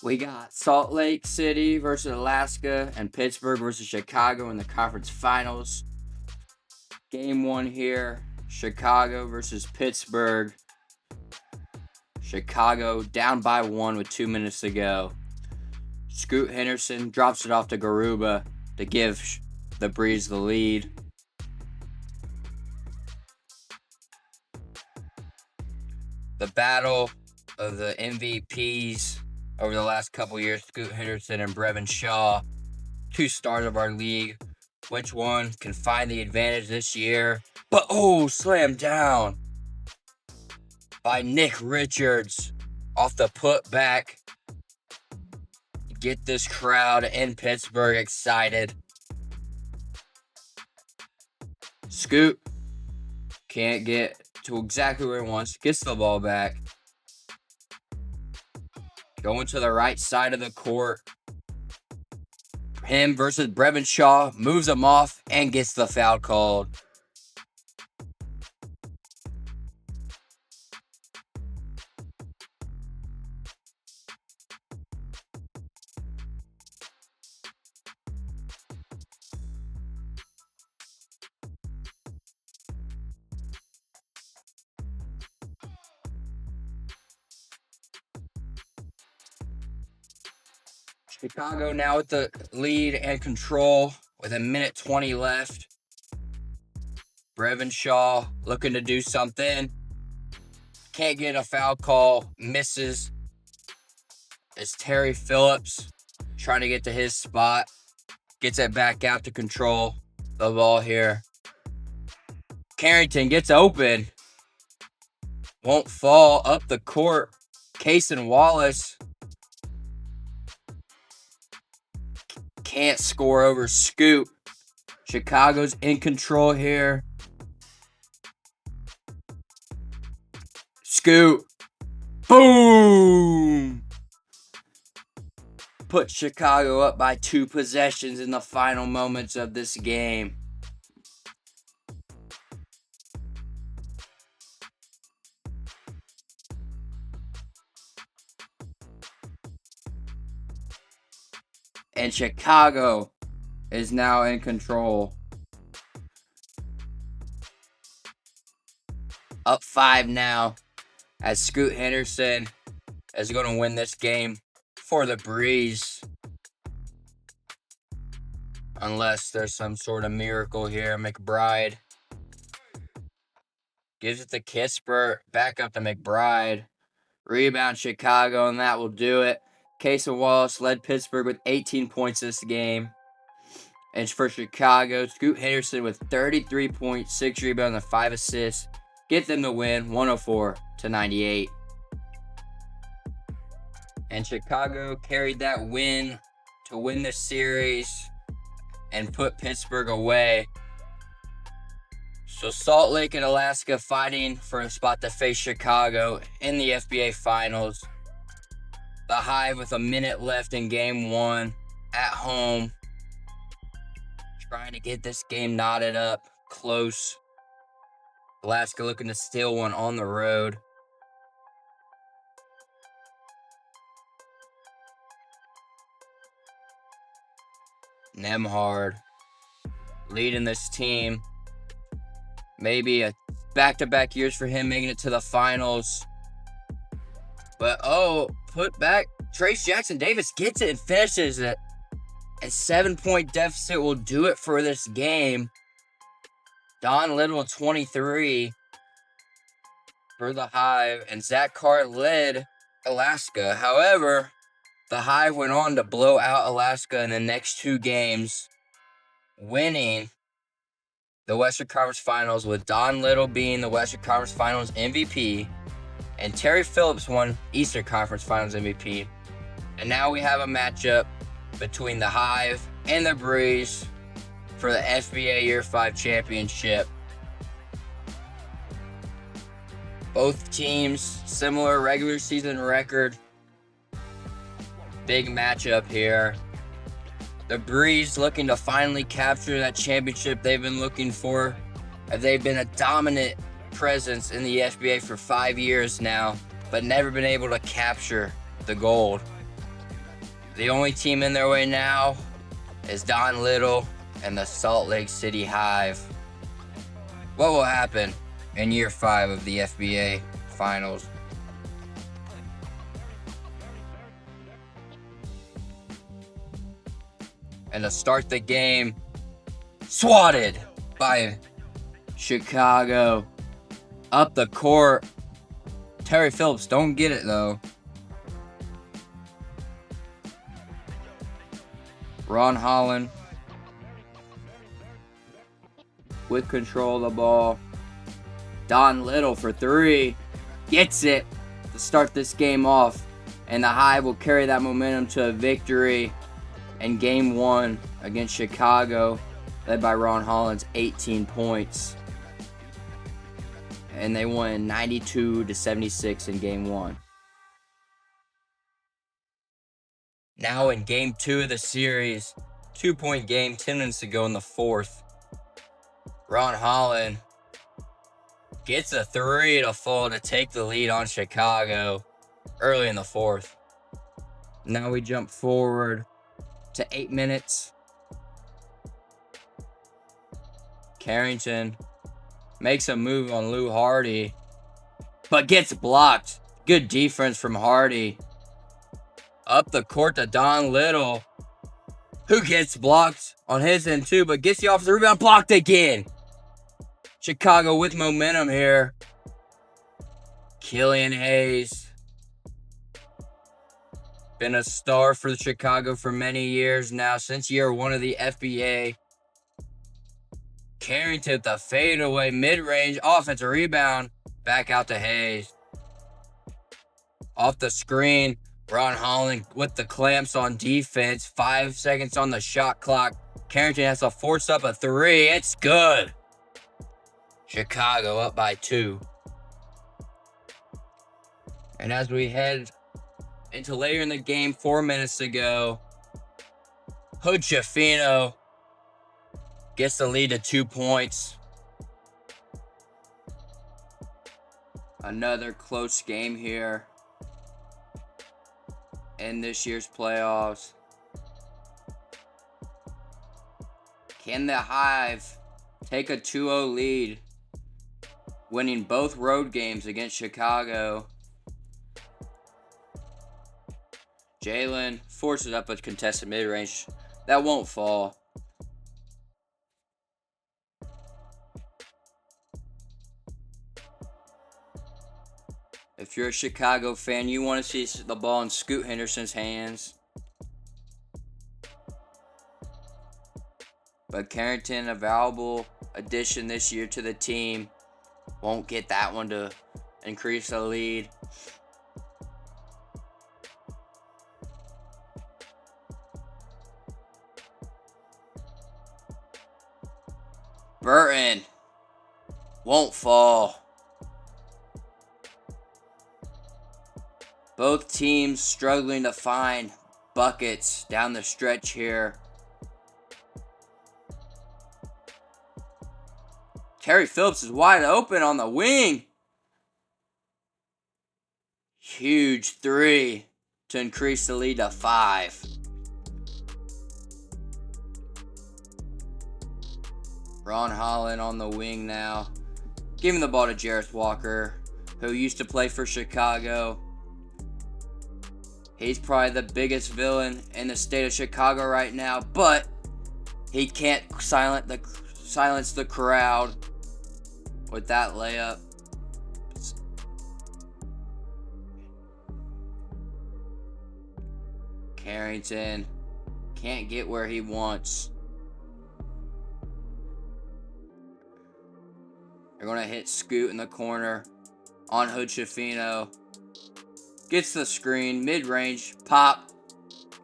We got Salt Lake City versus Alaska and Pittsburgh versus Chicago in the conference finals. Game 1 here, Chicago versus Pittsburgh. Chicago down by 1 with 2 minutes to go. Scoot Henderson drops it off to Garuba to give the Breeze the lead. The battle of the MVPs over the last couple years, Scoot Henderson and Brevin Shaw, 2 stars of our league. Which one can find the advantage this year? But slammed down by Nick Richards off the putback. Get this crowd in Pittsburgh excited. Scoot can't get to exactly where he wants. Gets the ball back. Going to the right side of the court. Him versus Brevin Shaw. Moves him off and gets the foul called. Chicago now with the lead and control with 1:20 left. Brevin Shaw looking to do something. Can't get a foul call. Misses. It's Terry Phillips trying to get to his spot. Gets it back out to control the ball here. Carrington gets open. Won't fall up the court. Cason Wallace can't score over Scoot. Chicago's in control here. Scoot. Boom! Put Chicago up by 2 possessions in the final moments of this game. And Chicago is now in control. Up 5 now, as Scoot Henderson is going to win this game for the Breeze. Unless there's some sort of miracle here. McBride gives it to Kispert. Back up to McBride. Rebound Chicago, and that will do it. Cason Wallace led Pittsburgh with 18 points this game. And for Chicago, Scoot Henderson with 33.6 rebounds and 5 assists. Get them the win, 104-98. And Chicago carried that win to win the series and put Pittsburgh away. So Salt Lake and Alaska fighting for a spot to face Chicago in the FBA Finals. The Hive with 1 minute left in game 1 at home. Trying to get this game knotted up close. Alaska looking to steal one on the road. Nembhard leading this team. Maybe a back-to-back years for him making it to the finals. But put back. Trace Jackson Davis gets it and finishes it. A 7-point deficit will do it for this game. Don Little 23 for the Hive, and Zach Carr led Alaska. However, the Hive went on to blow out Alaska in the next 2 games, winning the Western Conference Finals with Don Little being the Western Conference Finals MVP, and Terry Phillips won Eastern Conference Finals MVP. And now we have a matchup between the Hive and the Breeze for the FBA Year 5 championship. Both teams, similar regular season record. Big matchup here. The Breeze looking to finally capture that championship they've been looking for. They've been a dominant presence in the FBA for 5 years now, but never been able to capture the gold. The only team in their way now is Don Little and the Salt Lake City Hive. What will happen in year 5 of the FBA Finals? And to start the game, swatted by Chicago. Up the court. Terry Phillips don't get it though. Ron Holland with control of the ball. Don Little for 3. Gets it to start this game off. And the Hive will carry that momentum to a victory in Game 1 against Chicago, led by Ron Holland's 18 points. And they won 92-76 in Game 1. Now in Game 2 of the series, 2-point game, 10 minutes to go in the 4th. Ron Holland gets a 3 to fall to take the lead on Chicago early in the 4th. Now we jump forward to 8 minutes. Carrington makes a move on Lou Hardy, but gets blocked. Good defense from Hardy. Up the court to Don Little, who gets blocked on his end too, but gets the offensive rebound, blocked again. Chicago with momentum here. Killian Hayes, been a star for Chicago for many years now, since year 1 of the FBA. Carrington, the fadeaway, mid-range, offensive rebound, back out to Hayes. Off the screen, Ron Holland with the clamps on defense. 5 seconds on the shot clock. Carrington has to force up a 3. It's good. Chicago up by 2. And as we head into later in the game, 4 minutes to go, Hood Schifino gets the lead to 2 points. Another close game here in this year's playoffs. Can the Hive take a 2-0 lead, winning both road games against Chicago? Jalen forces up a contested mid-range. That won't fall. If you're a Chicago fan, you want to see the ball in Scoot Henderson's hands. But Carrington, a valuable addition this year to the team, won't get that one to increase the lead. Burton won't fall. Both teams struggling to find buckets down the stretch here. Terry Phillips is wide open on the wing. Huge 3 to increase the lead to 5. Ron Holland on the wing now, giving the ball to Jareth Walker, who used to play for Chicago. He's probably the biggest villain in the state of Chicago right now, but he can't silence the crowd with that layup. Carrington can't get where he wants. They're going to hit Scoot in the corner on Hood Schifino. Gets the screen, mid-range, pop,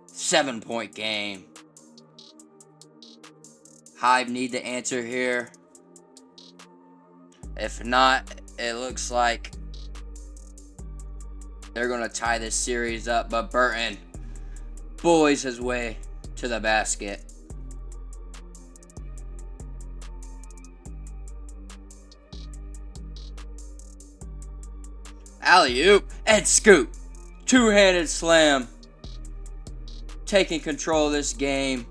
7-point game. Hive need to answer here. If not, it looks like they're going to tie this series up. But Burton bullies his way to the basket. Alley-oop and Scoot. Two-handed slam taking control of this game.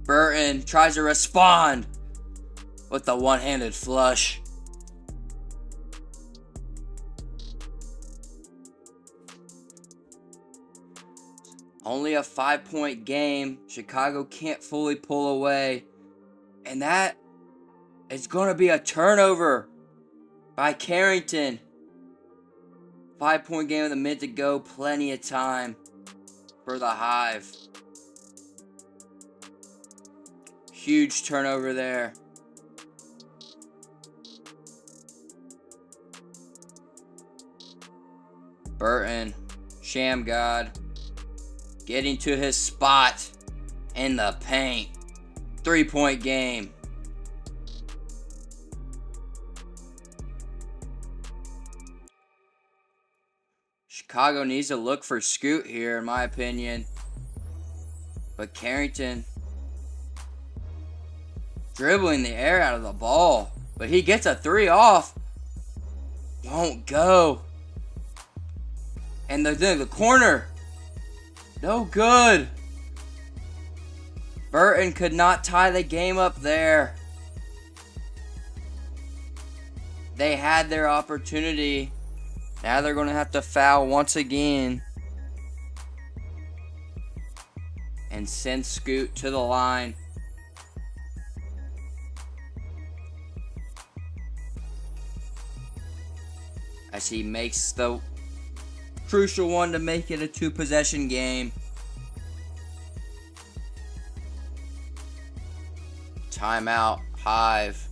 Burton tries to respond with the one-handed flush. Only a 5-point game. Chicago can't fully pull away. And that is going to be a turnover by Carrington. 5-point game with a minute to go. Plenty of time for the Hive. Huge turnover there. Burton, Sham God, getting to his spot in the paint. 3-point game. Chicago needs to look for Scoot here, in my opinion. But Carrington dribbling the air out of the ball. But he gets a 3 off. Won't go. And the corner. No good. Burton could not tie the game up there. They had their opportunity. Now they're going to have to foul once again. And send Scoot to the line. As he makes the crucial one to make it a 2-possession game. Timeout, Hive.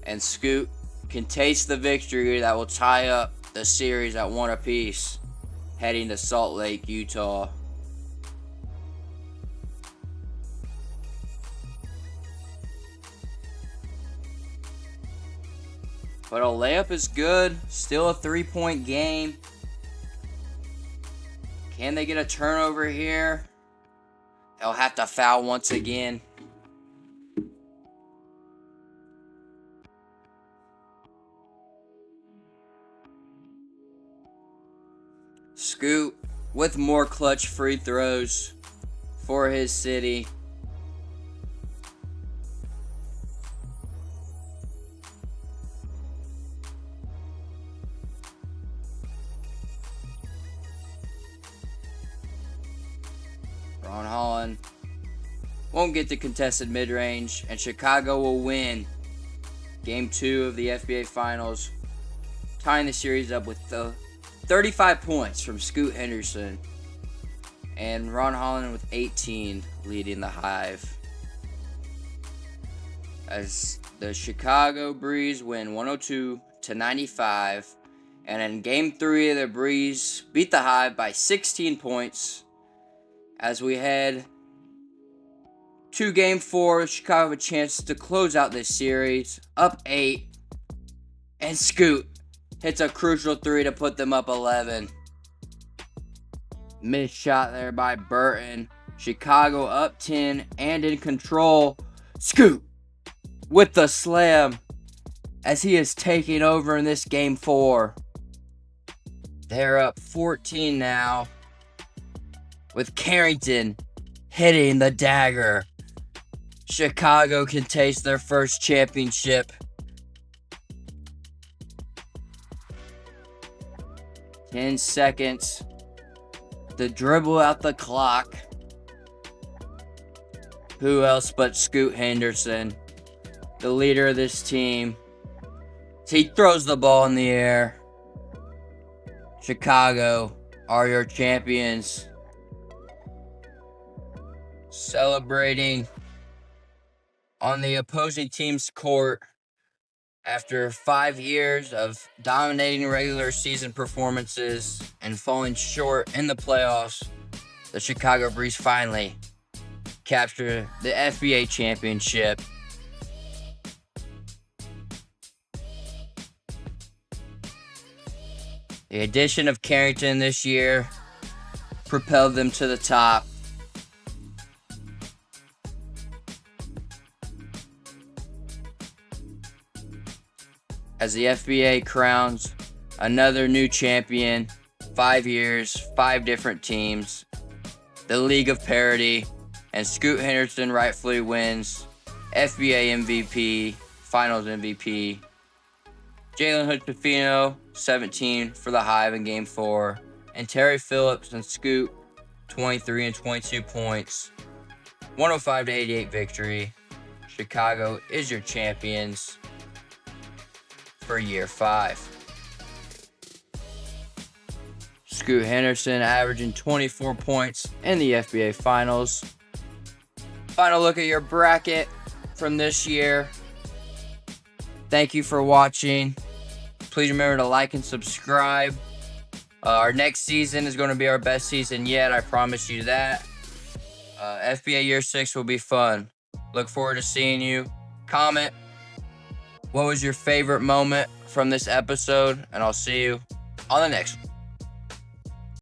And Scoot can taste the victory that will tie up the series at 1 apiece, heading to Salt Lake, Utah. But a layup is good. Still a 3-point game. Can they get a turnover here? They'll have to foul once again. Scoot with more clutch free throws for his city. Ron Holland won't get the contested mid-range, and Chicago will win Game 2 of the FBA Finals, tying the series up with 35 points from Scoot Henderson, and Ron Holland with 18 leading the Hive. As the Chicago Breeze win 102-95, and in Game 3 the Breeze beat the Hive by 16 points. As we head to Game 4, Chicago have a chance to close out this series, up 8, and Scoot hits a crucial 3 to put them up 11. Missed shot there by Burton. Chicago up 10 and in control. Scoot with the slam as he is taking over in this Game 4. They're up 14 now, with Carrington hitting the dagger. Chicago can taste their first championship. 10 seconds to dribble out the clock. Who else but Scoot Henderson, the leader of this team. He throws the ball in the air. Chicago are your champions. Celebrating on the opposing team's court after 5 years of dominating regular season performances and falling short in the playoffs. The Chicago Breeze finally capture the FBA championship. The addition of Carrington this year propelled them to the top. As the FBA crowns another new champion 5 years, 5 different teams, the League of Parity, and Scoot Henderson rightfully wins FBA MVP, Finals MVP. Jalen Hood-Schifino, 17 for the Hive in Game 4. And Terry Phillips and Scoot, 23 and 22 points. 105-88 victory. Chicago is your champions for year 5. Scoot Henderson averaging 24 points in the FBA Finals. Final look at your bracket from this year. Thank you for watching. Please remember to like and subscribe. Our next season is going to be our best season yet. I promise you that. FBA Year 6 will be fun. Look forward to seeing you. Comment what was your favorite moment from this episode, and I'll see you on the next one.